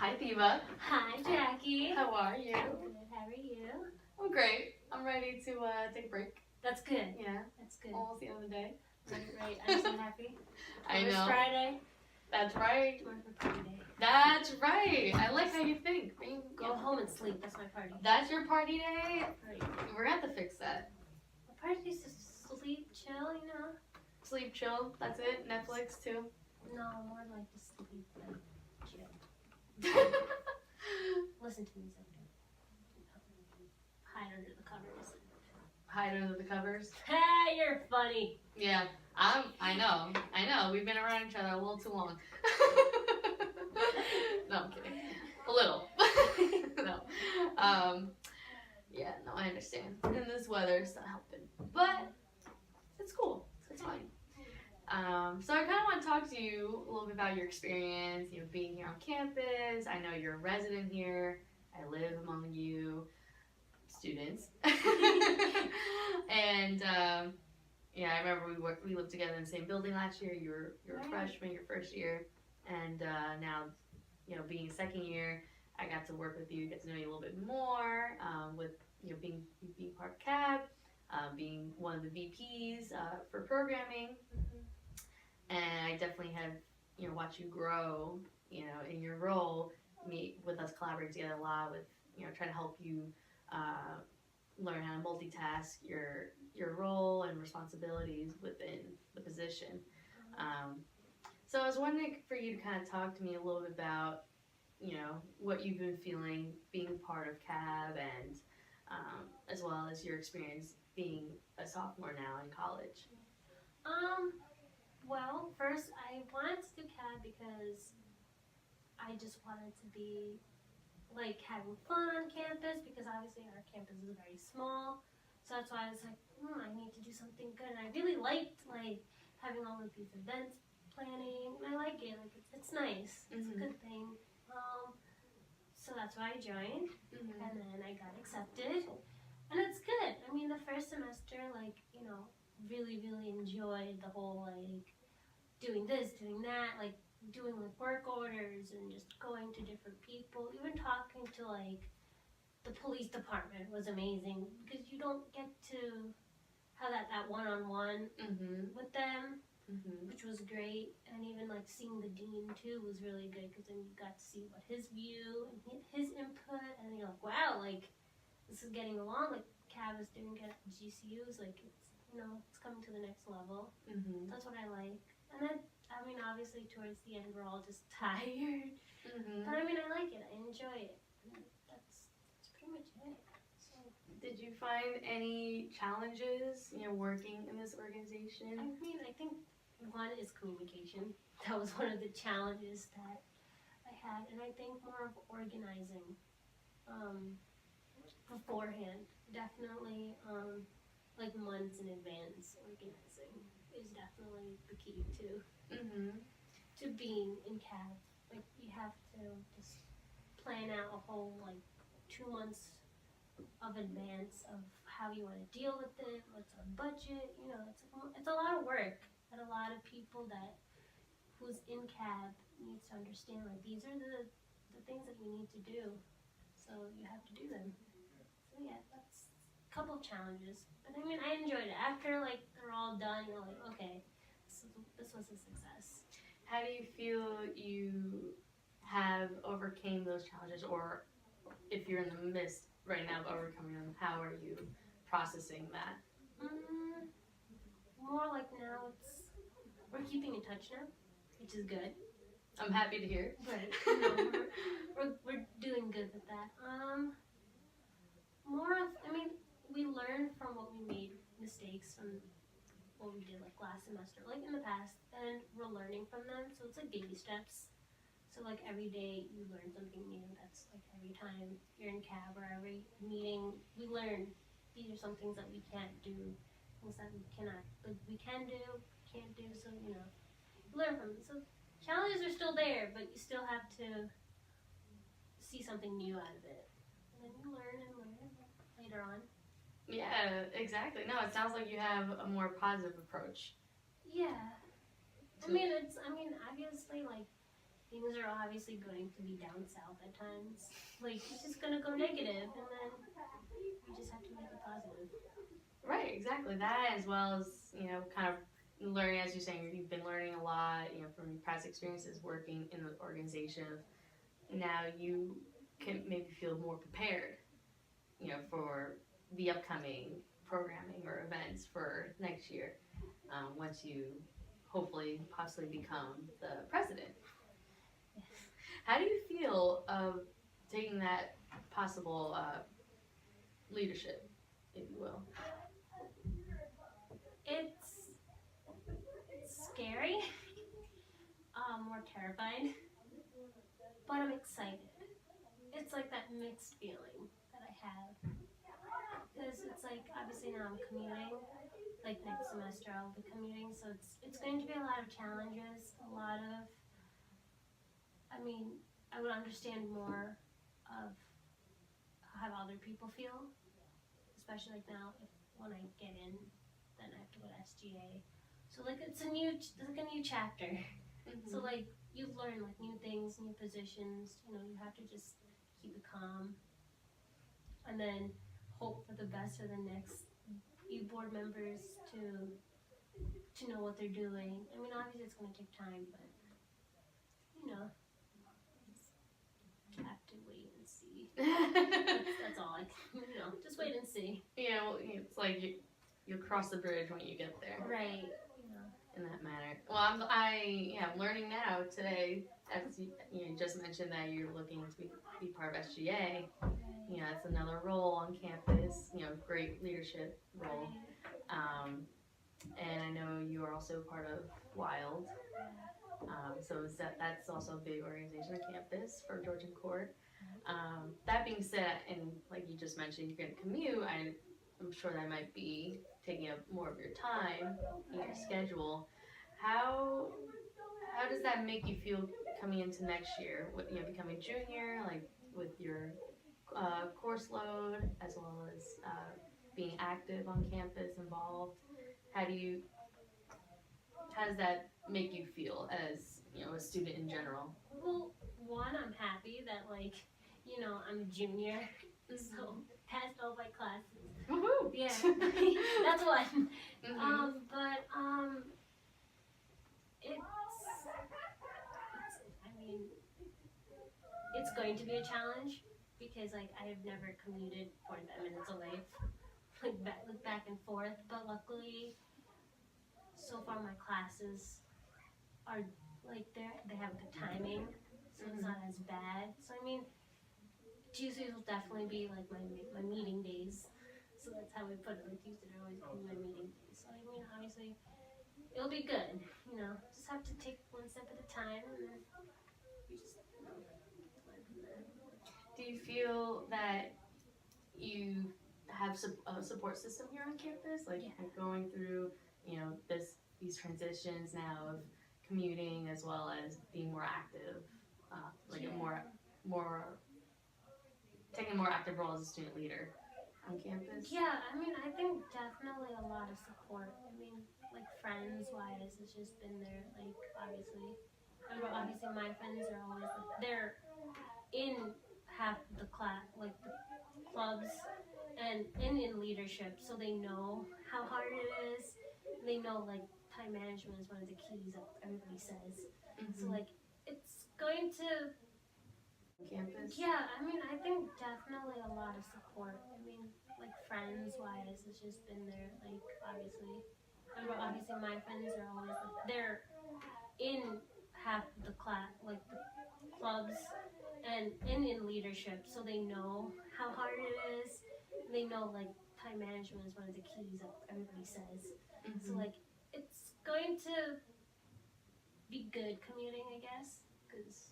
Hi, Diva. Hi, Jackie. How are you? Good. How are you? I'm great. I'm ready to take a break. That's good. Yeah. That's good. Almost the end of the day. Right. I'm so happy. I know. It's Friday. That's right. Tomorrow's my party day. That's right. I like how you think. Go home and sleep. That's my party. That's your party day? Party. We're going to have to fix that. My party is just sleep, chill, you know? Sleep, chill. That's it? Netflix, too? No, more like just sleep and chill. Listen to music. Hide under the covers. Hide under the covers? Hey, you're funny. Yeah. I know. We've been around each other a little too long. No, I'm kidding. A little. No. Yeah, no, I understand. And this weather is not helping. But it's cool. It's fine. So I kind of want to talk to you a little bit about your experience, being here on campus. I know you're a resident here. I live among you students. And yeah, I remember we lived together in the same building last year. You were a freshman your first year, and now being a second year, I got to work with you, get to know you a little bit more with being part of CAB, being one of the VPs for programming. And I definitely have, watched you grow, in your role, with us collaborating together a lot with, trying to help you learn how to multitask your role and responsibilities within the position. So I was wondering for you to kind of talk to me a little bit about, what you've been feeling being part of CAB and as well as your experience being a sophomore now in college. Well, first I wanted to do CAD because I just wanted to be like having fun on campus, because obviously our campus is very small. So that's why I was like, I need to do something good. And I really liked like having all of these events planning. And I like it. Like it's nice. It's a good thing. So that's why I joined, and then I got accepted, and it's good. I mean, the first semester, like really enjoyed the whole like doing this, doing that, like doing like work orders and just going to different people, even talking to like the police department was amazing, because you don't get to have that one-on-one with them, which was great. And even like seeing the dean too was really good, because then you got to see what his view and his input, and you're like, wow, like this is getting along, like CAB is doing good at GCUs, like it's it's coming to the next level. That's what I like. And then I mean, obviously towards the end we're all just tired, but I mean, I like it, I enjoy it. That's pretty much it. So, did you find any challenges working in this organization? I mean, I think one is communication. That was one of the challenges that I had, and I think more of organizing beforehand. Definitely like months in advance, organizing is definitely the key to being in CAB. Like you have to just plan out a whole like 2 months of advance of how you want to deal with it, what's our budget. It's a lot of work, and a lot of people who's in CAB needs to understand, like, these are the things that you need to do, so you have to do them. So yeah, that's a couple of challenges, but I mean, I enjoyed it. After like they're all done, you're like, okay, this was a success. How do you feel you have overcame those challenges, or if you're in the midst right now of overcoming them, how are you processing that? More like now we're keeping in touch now, which is good. I'm happy to hear. Right. We're doing good with that. I mean, we learned from what we made mistakes from what we did like last semester, like in the past, and we're learning from them. So it's like baby steps. So like every day you learn something new. That's like every time you're in CAB or every meeting, we learn these are some things that we can't do, things that we cannot, but we can do, can't do. So learn from them. So challenges are still there, but you still have to see something new out of it, and then you learn later on. Yeah, exactly. No, it sounds like you have a more positive approach. Yeah. I mean, obviously, like, things are obviously going to be down south at times. Like, it's just gonna go negative, and then we just have to make it positive. Right, exactly. That, as well as, kind of learning, as you're saying, you've been learning a lot, from your past experiences working in the organization. Now you can maybe feel more prepared, for the upcoming programming or events for next year, once you hopefully possibly become the president. Yes. How do you feel of taking that possible leadership, if you will? It's scary, more terrified, but I'm excited. It's like that mixed feeling that I have. Because it's like, obviously now I'm commuting, like next semester I'll be commuting, so it's going to be a lot of challenges, a lot of, I would understand more of how other people feel, especially like now when I get in, then I have to go to SGA. So like it's like a new chapter. Mm-hmm. So like you learn like new things, new positions. You have to just keep it calm, and then hope for the best for the next few board members to know what they're doing. Obviously it's going to take time, but have to wait and see. That's all. Just wait and see. Well, it's like you cross the bridge when you get there. Right. In that manner. Well, I'm learning now today, as you just mentioned that you're looking to be part of SGA. Right. That's another role on campus. Great leadership role. Right. And I know you are also part of Wild. So that's also a big organization on campus for Georgian Court. That being said, and like you just mentioned, you're going to commute. I'm sure that might be taking up more of your time in your schedule. How does that make you feel coming into next year? With becoming junior, like with your course load, as well as being active on campus, involved. How does that make you feel as a student in general? Well, one, I'm happy that I'm a junior, so passed all my classes. Woohoo! Yeah, that's one. Mm-hmm. But it's going to be a challenge because I have never commuted 45 minutes away, back and forth. But luckily, so far my classes are they have good timing, so it's not as bad. So Tuesdays will definitely be like my meeting days. So that's how we put it. Like Tuesdays are always be my meeting days. So obviously it'll be good. Just have to take one step at a time, and then we just learn from there. Do you feel that you have a support system here on campus, like going through these transitions now of commuting as well as being more active, more taking a more active role as a student leader on campus? Yeah, I think definitely a lot of support. Like friends wise, it's just been there. Like obviously my friends are always they're in half the class, like the clubs, and in leadership, so they know how hard it is. They know like time management is one of the keys that everybody says. So it's going to campus. Yeah, I think definitely a lot of support. Like friends wise, it's just been there. Like obviously my friends are always they're in half the class, like the clubs, and in leadership, so they know how hard it is. They know like time management is one of the keys that everybody says. So it's going to be good commuting, I guess, because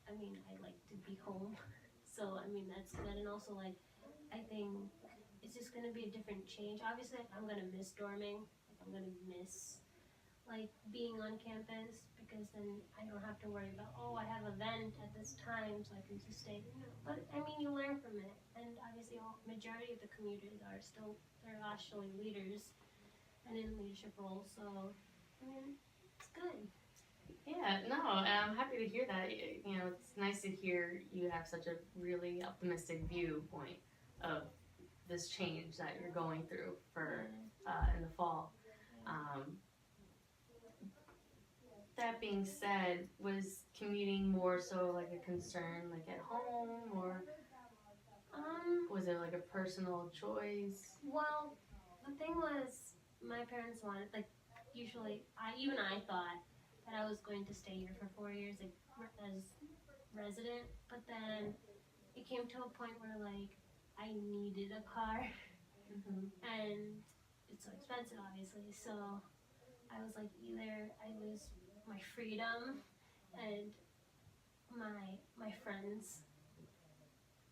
I like to be home. So that's good, and also I think it's just gonna be a different change. Obviously, I'm gonna miss dorming. I'm gonna miss being on campus, because then I don't have to worry about, I have an event at this time, so I can just stay. But you learn from it, and obviously, majority of the commuters they're actually leaders and in leadership roles. So it's good. Yeah, no, and I'm happy to hear that. You know, it's nice to hear you have such a really optimistic viewpoint of this change that you're going through for in the fall. Um, that being said, was commuting more so like a concern, like at home, or was it like a personal choice? Well, the thing was, my parents wanted, like, usually, I thought that I was going to stay here for 4 years, like, as resident, but then it came to a point where, like, I needed a car, Mm-hmm. and it's so expensive, obviously, so I was like, either I lose my freedom and my friends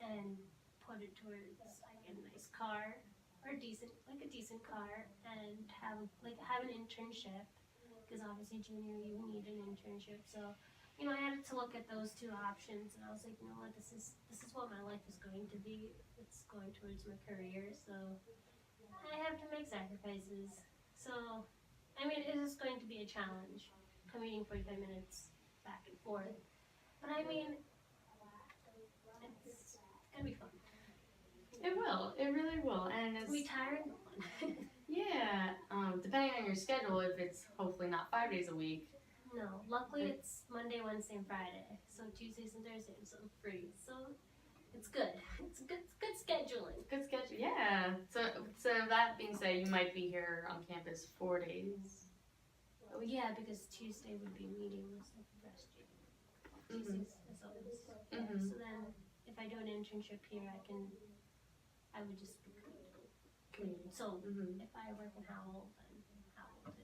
and put it towards I get a nice car or a decent car and have an internship because obviously junior you need an internship. So I had to look at those two options and I was like, you know what, this is what my life is going to be. It's going towards my career, so I have to make sacrifices. So I mean, it is going to be a challenge commuting 45 minutes back and forth. But I mean, it's gonna be fun. It will. It really will. And It's gonna be tiring but fun. yeah, depending on your schedule, if it's hopefully not 5 days a week. No, luckily it's Monday, Wednesday, and Friday. So Tuesdays and Thursdays I'm free. So it's good. It's good scheduling. Good schedule. Yeah. So that being said, you might be here on campus 4 days. Oh yeah, because Tuesday would be meeting with the rest of you. Tuesdays as always. Mm-hmm. So then if I do an internship here, I would just be commuting. So if I work in Howell, then Howell to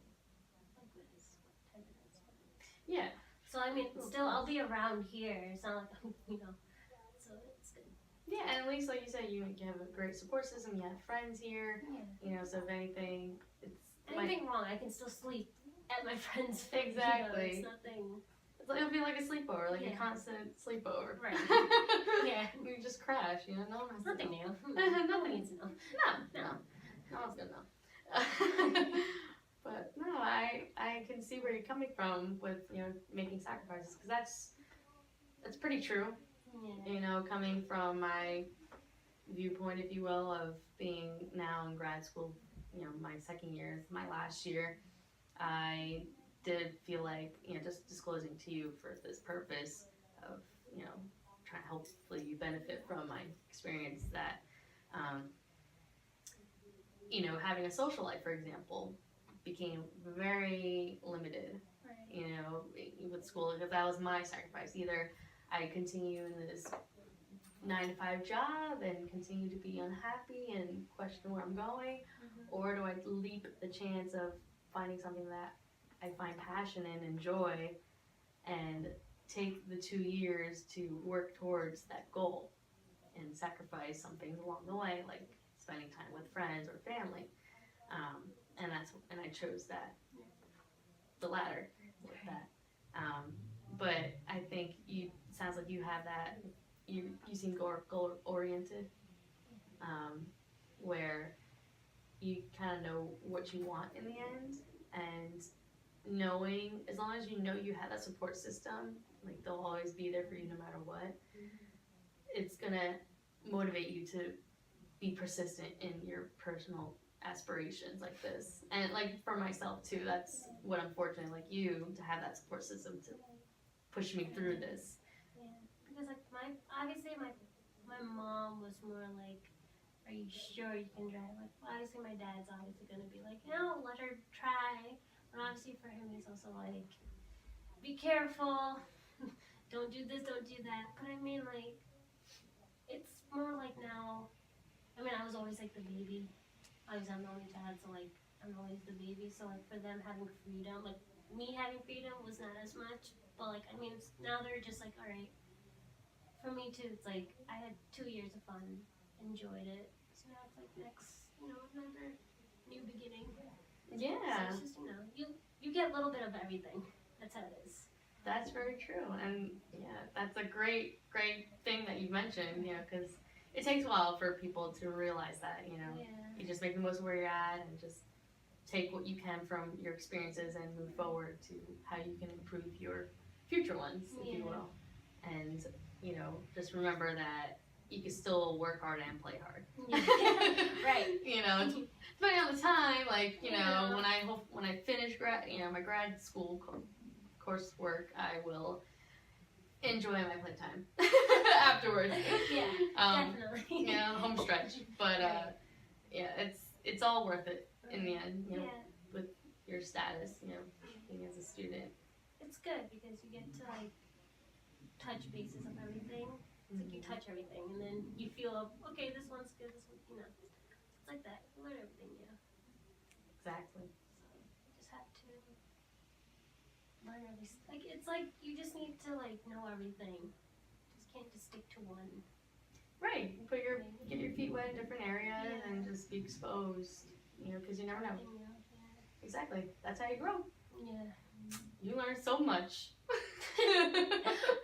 like this 10 minutes. Yeah. So I mean, still I'll be around here. It's not like so it's good. Yeah, and at least like you said, you have a great support system. You have friends here. Yeah. So if anything, it's anything wrong, I can still sleep at my friend's. Exactly. It's nothing. It'll be like a sleepover, like a constant sleepover. Right. Yeah. You just crash. No one has to nothing know. new. Nobody needs to know. No one's gonna know. But no, I can see where you're coming from with making sacrifices because that's pretty true. Yeah. Coming from my viewpoint, if you will, of being now in grad school, my second year, my last year, I did feel like, just disclosing to you for this purpose of, trying to hopefully you benefit from my experience that, having a social life, for example, became very limited, with school, because that was my sacrifice. Either I continue in this 9-to-5 job and continue to be unhappy and question where I'm going, or do I leap the chance of finding something that I find passion in, enjoy, and take the 2 years to work towards that goal and sacrifice some things along the way, like spending time with friends or family, and I chose the latter with that. But I think sounds like you have that. You seem goal oriented, where you kind of know what you want in the end, and knowing, as long as you know you have that support system, like they'll always be there for you no matter what, it's gonna motivate you to be persistent in your personal aspirations like this. And like for myself too, that's what I'm fortunate, like you, to have that support system to push me through this. Yeah, because like my mom was more like, are you sure you can drive? Like obviously my dad's obviously gonna be like, let her try. But obviously for him he's also like, be careful, don't do this, don't do that. But I mean like, it's more like now, I mean I was always like the baby. I'm the only child, so like I'm always the baby. So like for them having freedom, like me having freedom was not as much. But like I mean now they're just like, all right. For me too, it's like I had 2 years of fun, enjoyed it. So now it's like next, another new beginning. Yeah. So it's just you get a little bit of everything. That's how it is. That's very true, and yeah, that's a great thing that you mentioned. Because it takes a while for people to realize that. Yeah. You just make the most of where you're at, and just take what you can from your experiences and move forward to how you can improve your future ones, if you will. And, just remember that you can still work hard and play hard. Right. Depending on the time, like, when I finish my grad school coursework, I will enjoy my playtime afterwards. Yeah, definitely. Home stretch. But it's all worth it in the end, with your status, being as a student. It's good because you get to like touch bases of everything. It's like you touch everything and then you feel, okay, this one's good, this one, it's like that. You learn everything new. Exactly. So you just have to learn everything. Like it's like you just need to like know everything. Just can't just stick to one. Right. Get your feet wet in different areas and just be exposed. Because you never know. Exactly. That's how you grow. Yeah. You learn so much.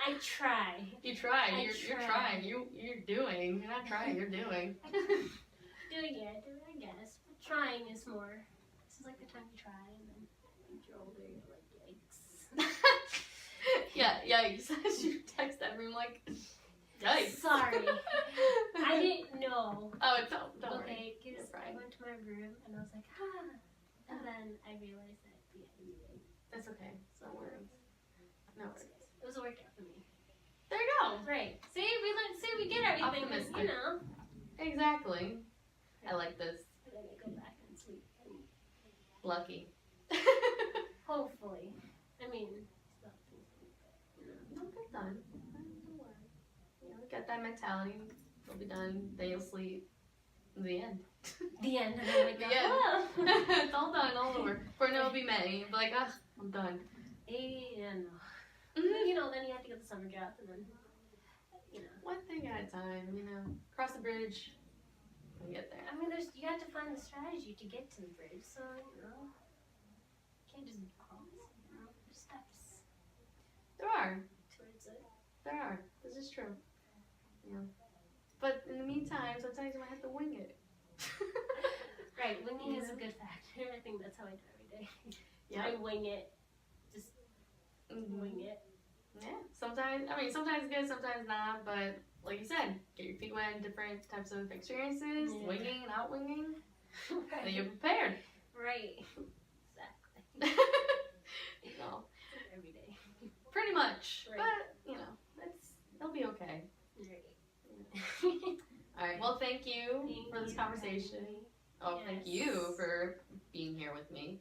I try. You try. You're trying. You're doing. You're not trying. You're doing. Doing it, I guess. But trying is more. This is like the time you try, and then when you're older, you're like, yikes. Yeah, yikes. As you text that room, like, yikes. Sorry. I didn't know. Oh, don't worry. Okay, because I went to my room, and I was like, and then I realized that, That's okay. No worries. No worries. It was a workout for me. There you go. Right. See, we get everything, Optimistic. Exactly. I like this. And then I go back and sleep. Lucky. Hopefully. I mean, it's not Don't get done. Don't worry. Get that mentality. You'll be done. Then you'll sleep. The end. The end. And I'm like, The end. oh. It's all done, all over. For no be May. You'll be like, I'm done. And then you have to get the summer job, and then, One thing at a time, Cross the bridge and get there. I mean, you have to find the strategy to get to the bridge, so, you can't just cross, there's steps There are. towards it. There are. This is true. But in the meantime, sometimes you might have to wing it. Right, winging is a good factor. I think that's how I do every day. Yeah. I wing it. Just wing it. Yeah. Sometimes it's good, sometimes not. But like you said, get your feet wet in different types of experiences, winging, not winging. Right. Then you're prepared. Right. Exactly. Every day. Pretty much. Right. But, it'll be okay. Right. All right. Well, thank you for this conversation. Oh, thank you for being here with me.